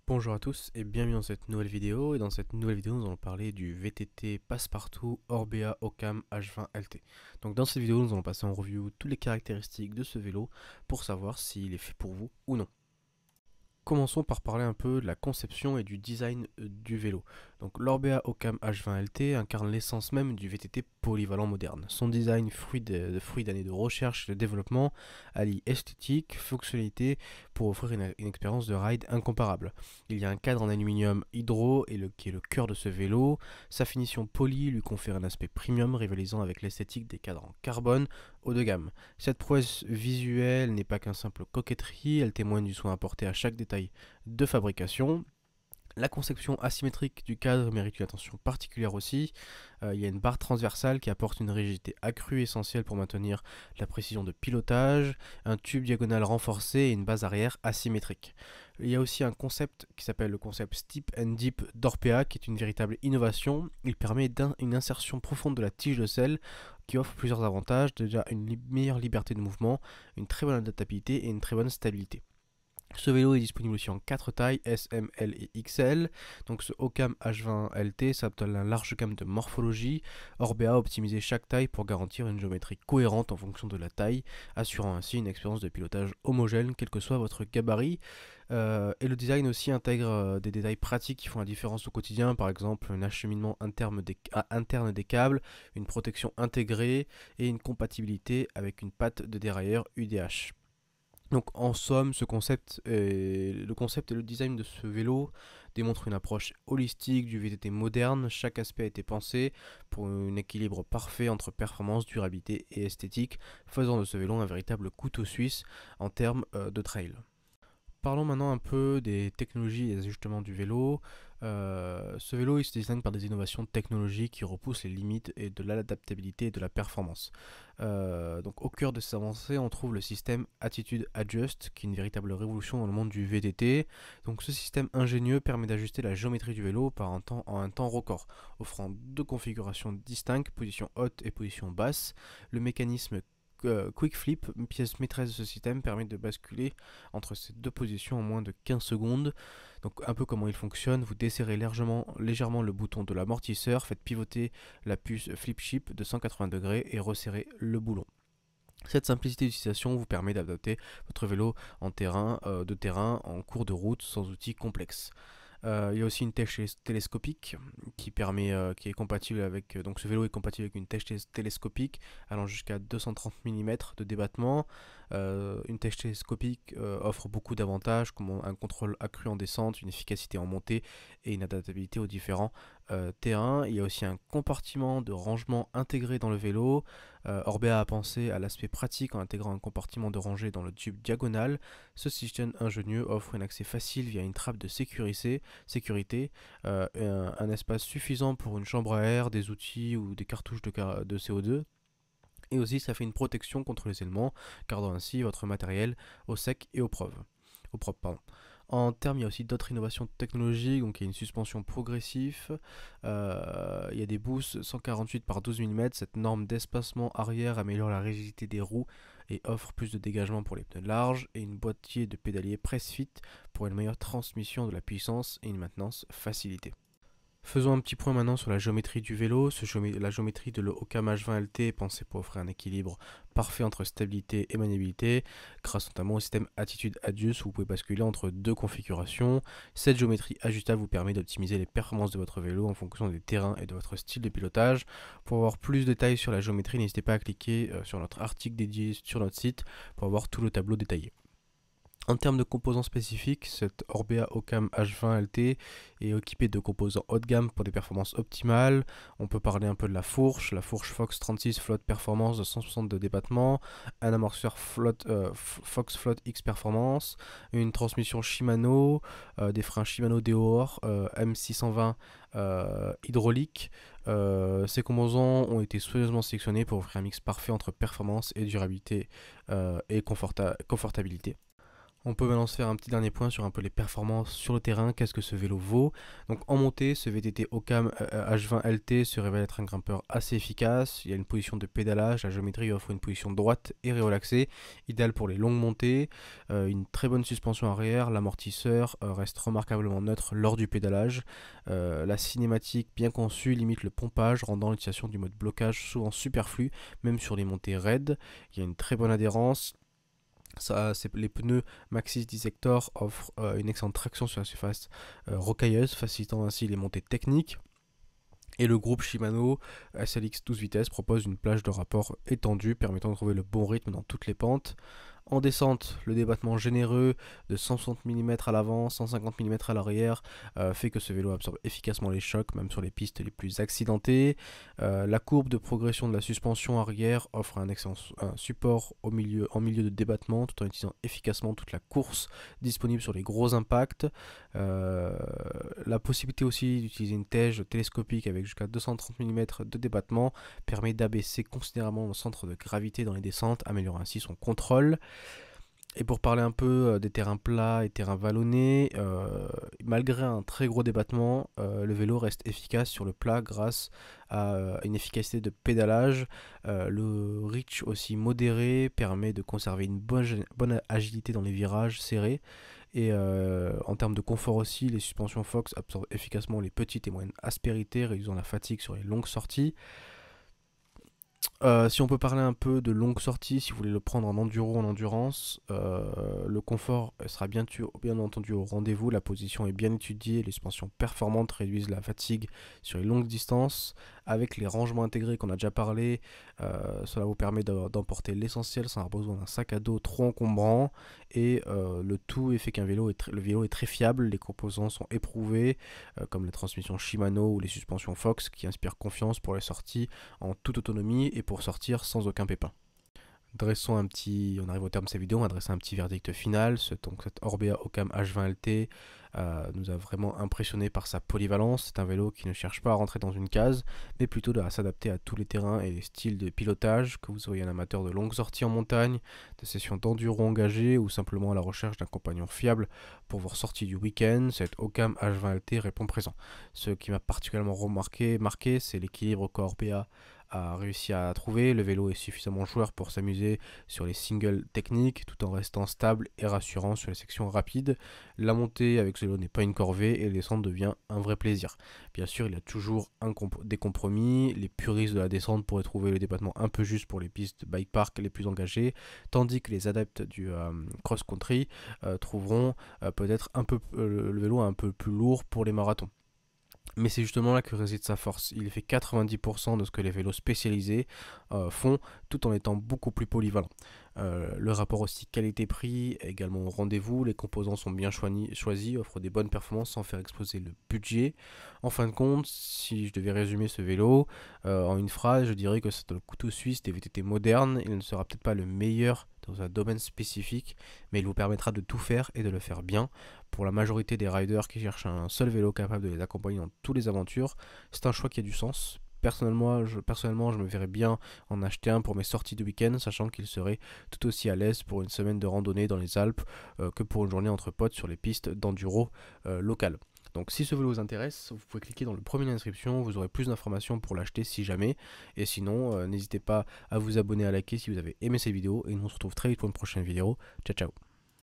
Bonjour à tous et bienvenue dans cette nouvelle vidéo. Et dans cette nouvelle vidéo, nous allons parler du VTT Passepartout Orbea Ocam H20 LT. Donc dans cette vidéo, nous allons passer en review toutes les caractéristiques de ce vélo pour savoir s'il est fait pour vous ou non. Commençons par parler un peu de la conception et du design du vélo. Donc l'Orbea Ocam H20 LT incarne l'essence même du VTT polyvalent moderne. Son design, fruit d'années de recherche et de développement, allie esthétique, fonctionnalité pour offrir une expérience de ride incomparable. Il y a un cadre en aluminium hydro qui est le cœur de ce vélo. Sa finition polie lui confère un aspect premium rivalisant avec l'esthétique des cadres en carbone haut de gamme. Cette prouesse visuelle n'est pas qu'un simple coquetterie, elle témoigne du soin apporté à chaque détail de fabrication. La conception asymétrique du cadre mérite une attention particulière aussi. Il y a une barre transversale qui apporte une rigidité accrue essentielle pour maintenir la précision de pilotage, un tube diagonal renforcé et une base arrière asymétrique. Il y a aussi un concept qui s'appelle le concept Steep and Deep d'Orpea qui est une véritable innovation. Il permet une insertion profonde de la tige de selle qui offre plusieurs avantages, déjà une meilleure liberté de mouvement, une très bonne adaptabilité et une très bonne stabilité. Ce vélo est disponible aussi en 4 tailles, S, M, L et XL. Donc ce Ocam H20 LT s'adapte à la large gamme de morphologie. Orbea a optimisé chaque taille pour garantir une géométrie cohérente en fonction de la taille, assurant ainsi une expérience de pilotage homogène quel que soit votre gabarit. Et le design aussi intègre des détails pratiques qui font la différence au quotidien, par exemple un acheminement interne des câbles, une protection intégrée et une compatibilité avec une patte de dérailleur UDH. Donc en somme, le concept et le design de ce vélo démontrent une approche holistique du VTT moderne. Chaque aspect a été pensé pour un équilibre parfait entre performance, durabilité et esthétique, faisant de ce vélo un véritable couteau suisse en termes de trail. Parlons maintenant un peu des technologies et des ajustements du vélo. Ce vélo il se désigne par des innovations technologiques qui repoussent les limites et de l'adaptabilité et de la performance. Donc au cœur de ces avancées, on trouve le système Attitude Adjust, qui est une véritable révolution dans le monde du VTT. Donc ce système ingénieux permet d'ajuster la géométrie du vélo en un temps record, offrant deux configurations distinctes, position haute et position basse. Le mécanisme Quick Flip, une pièce maîtresse de ce système, permet de basculer entre ces deux positions en moins de 15 secondes. Donc un peu comment il fonctionne, vous desserrez légèrement le bouton de l'amortisseur, faites pivoter la puce Flip Chip de 180 degrés et resserrez le boulon. Cette simplicité d'utilisation vous permet d'adapter votre vélo de terrain en cours de route sans outils complexes. Il y a aussi une tèche télescopique qui est compatible avec. Donc ce vélo est compatible avec une tèche télescopique allant jusqu'à 230 mm de débattement. Une tèche télescopique offre beaucoup d'avantages comme un contrôle accru en descente, une efficacité en montée et une adaptabilité aux différents terrains. Il y a aussi un compartiment de rangement intégré dans le vélo. Orbea a pensé à l'aspect pratique en intégrant un compartiment de rangée dans le tube diagonal. Ce système ingénieux offre un accès facile via une trappe de sécurité, un espace suffisant pour une chambre à air, des outils ou des cartouches de CO2. Et aussi, ça fait une protection contre les éléments, gardant ainsi votre matériel au sec et au propre. En termes, il y a aussi d'autres innovations technologiques, donc il y a une suspension progressive, il y a des boosts 148 par 12 mm, cette norme d'espacement arrière améliore la rigidité des roues et offre plus de dégagement pour les pneus larges, et une boîtier de pédalier press fit pour une meilleure transmission de la puissance et une maintenance facilitée. Faisons un petit point maintenant sur la géométrie du vélo. La géométrie de l'Ocam H20 LT est pensée pour offrir un équilibre parfait entre stabilité et maniabilité, grâce notamment au système Attitude Adjust où vous pouvez basculer entre deux configurations. Cette géométrie ajustable vous permet d'optimiser les performances de votre vélo en fonction des terrains et de votre style de pilotage. Pour avoir plus de détails sur la géométrie, n'hésitez pas à cliquer sur notre article dédié sur notre site pour avoir tout le tableau détaillé. En termes de composants spécifiques, cette Orbea Ocam H20 LT est équipée de composants haut de gamme pour des performances optimales. On peut parler un peu de la fourche Fox 36 Flotte Performance de 160 de débattement, un amortisseur Fox Flotte X Performance, une transmission Shimano, des freins Shimano Deore M620 hydraulique. Ces composants ont été soigneusement sélectionnés pour offrir un mix parfait entre performance et durabilité et confortabilité. On peut maintenant se faire un petit dernier point sur un peu les performances sur le terrain, qu'est-ce que ce vélo vaut. Donc en montée, ce VTT Ocam H20 LT se révèle être un grimpeur assez efficace. Il y a une position de pédalage, la géométrie offre une position droite et relaxée, idéale pour les longues montées. Une très bonne suspension arrière, l'amortisseur reste remarquablement neutre lors du pédalage. La cinématique bien conçue limite le pompage, rendant l'utilisation du mode blocage souvent superflu, même sur les montées raides. Il y a une très bonne adhérence. Les pneus Maxxis Dissector offrent une excellente traction sur la surface rocailleuse, facilitant ainsi les montées techniques. Et le groupe Shimano SLX 12 vitesses propose une plage de rapport étendue, permettant de trouver le bon rythme dans toutes les pentes. En descente, le débattement généreux de 160 mm à l'avant, 150 mm à l'arrière fait que ce vélo absorbe efficacement les chocs, même sur les pistes les plus accidentées. La courbe de progression de la suspension arrière offre un excellent support en milieu de débattement, tout en utilisant efficacement toute la course disponible sur les gros impacts. La possibilité aussi d'utiliser une tège télescopique avec jusqu'à 230 mm de débattement permet d'abaisser considérablement le centre de gravité dans les descentes, améliorant ainsi son contrôle. Et pour parler un peu des terrains plats et terrains vallonnés, malgré un très gros débattement, le vélo reste efficace sur le plat grâce à une efficacité de pédalage. Le reach aussi modéré permet de conserver une bonne agilité dans les virages serrés. Et en termes de confort aussi, les suspensions Fox absorbent efficacement les petites et moyennes aspérités, réduisant la fatigue sur les longues sorties. Si on peut parler un peu de longue sortie, si vous voulez le prendre en enduro, en endurance, le confort sera bien entendu au rendez-vous, la position est bien étudiée, les suspensions performantes réduisent la fatigue sur les longues distances. Avec les rangements intégrés qu'on a déjà parlé, cela vous permet d'emporter l'essentiel sans avoir besoin d'un sac à dos trop encombrant. Et le tout fait qu'un vélo le vélo est très fiable, les composants sont éprouvés, comme les transmissions Shimano ou les suspensions Fox, qui inspirent confiance pour les sorties en toute autonomie et pour sortir sans aucun pépin. On arrive au terme de cette vidéo, on va dresser un petit verdict final. Cette Orbea Ocam H20 LT nous a vraiment impressionné par sa polyvalence. C'est un vélo qui ne cherche pas à rentrer dans une case, mais plutôt à s'adapter à tous les terrains et les styles de pilotage, que vous soyez un amateur de longues sorties en montagne, de sessions d'enduro engagées ou simplement à la recherche d'un compagnon fiable pour vos sorties du week-end. Cette Ocam H20 LT répond présent. Ce qui m'a particulièrement marqué, c'est l'équilibre qu'Orbea a réussi à trouver. Le vélo est suffisamment joueur pour s'amuser sur les singles techniques tout en restant stable et rassurant sur les sections rapides. La montée avec ce vélo n'est pas une corvée et la descente devient un vrai plaisir. Bien sûr, il y a toujours des compromis. Les puristes de la descente pourraient trouver le débattement un peu juste pour les pistes de bike park les plus engagées, tandis que les adeptes du cross-country trouveront peut-être le vélo un peu plus lourd pour les marathons. Mais c'est justement là que réside sa force. Il fait 90% de ce que les vélos spécialisés font, tout en étant beaucoup plus polyvalent. Le rapport aussi qualité-prix est également au rendez-vous. Les composants sont bien choisis, offrent des bonnes performances sans faire exploser le budget. En fin de compte, si je devais résumer ce vélo en une phrase, je dirais que c'est le couteau suisse des VTT modernes. Il ne sera peut-être pas le meilleur dans un domaine spécifique, mais il vous permettra de tout faire et de le faire bien. Pour la majorité des riders qui cherchent un seul vélo capable de les accompagner dans toutes les aventures, c'est un choix qui a du sens. Personnellement, je me verrais bien en acheter un pour mes sorties de week-end, sachant qu'il serait tout aussi à l'aise pour une semaine de randonnée dans les Alpes que pour une journée entre potes sur les pistes d'enduro locales. Donc si ce vélo vous intéresse, vous pouvez cliquer dans le premier lien d'inscription, vous aurez plus d'informations pour l'acheter si jamais. Et sinon, n'hésitez pas à vous abonner, à liker si vous avez aimé cette vidéo. Et nous on se retrouve très vite pour une prochaine vidéo. Ciao ciao.